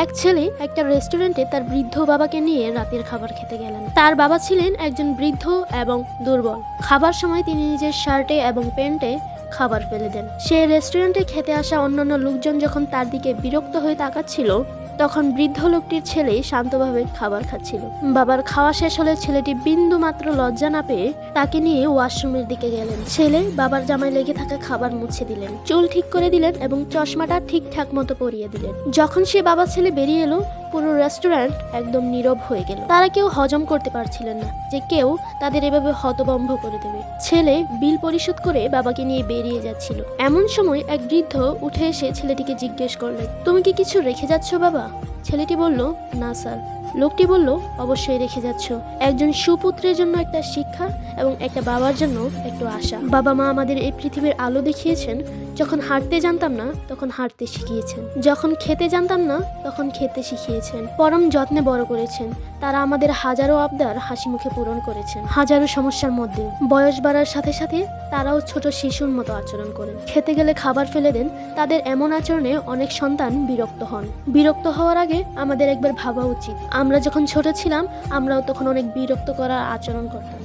এক ছেলে একটা রেস্টুরেন্টে তার বৃদ্ধ বাবাকে নিয়ে রাতের খাবার খেতে গেলেন। তার বাবা ছিলেন একজন বৃদ্ধ এবং দুর্বল। খাবার সময় তিনি নিজের শার্টে এবং প্যান্টে খাবার ফেলে দেন। সে রেস্টুরেন্টে খেতে আসা অন্যান্য লোকজন যখন তার দিকে বিরক্ত হয়ে তাকাচ্ছিল, তখন বৃদ্ধ লোকটির ছেলে শান্তভাবে খাবার খাচ্ছিল। বাবার খাওয়া শেষ হলে ছেলেটি বিন্দু মাত্র লজ্জা না পেয়ে তাকে নিয়ে ওয়াশরুমের দিকে গেলেন। ছেলে বাবার জামায় লেগে থাকা খাবার মুছে দিলেন, চুল ঠিক করে দিলেন এবং চশমাটা ঠিকঠাক মতো পরিয়ে দিলেন। যখন সে বাবা ছেলে বেরিয়ে এলো, পুরো রেস্টুরেন্ট একদম নীরব হয়ে গেল। তারা কেউ হজম করতে পারছিলেন না যে কেউ তাদের এভাবে হতভম্ব করে দেবে। ছেলে বিল পরিশোধ করে বাবাকে নিয়ে বেরিয়ে যাচ্ছিল। এমন সময় এক বৃদ্ধ উঠে এসে ছেলেটিকে জিজ্ঞেস করলেন, তুমি কি কিছু রেখে যাচ্ছ বাবা? ছেলেটি বলল, না স্যার। লোকটি বলল, অবশ্যই রেখে যাচ্ছ। একজন সুপুত্রের জন্য একটা শিক্ষা এবং একটা বাবার জন্য একটু আশা। বাবা মা আমাদের এই পৃথিবীর আলো দেখিয়েছেন। যখন হাঁটতে জানতাম না তখন হাঁটতে শিখিয়েছেন, যখন খেতে জানতাম না তখন খেতে শিখিয়েছেন, পরম যত্নে বড় করেছেন। তারা আমাদের হাজারো আবদার হাসি মুখে পূরণ করেছেন। হাজারো সমস্যার মধ্যে বয়স বাড়ার সাথে সাথে তারাও ছোট শিশুর মতো আচরণ করেন। খেতে গেলে খাবার ফেলে দেন। তাদের এমন আচরণে অনেক সন্তান বিরক্ত হন। বিরক্ত হওয়ার আগে আমাদের একবার ভাবা উচিত, আমরা যখন ছোট ছিলাম আমরাও তখন অনেক বিরক্ত করার আচরণ করতাম।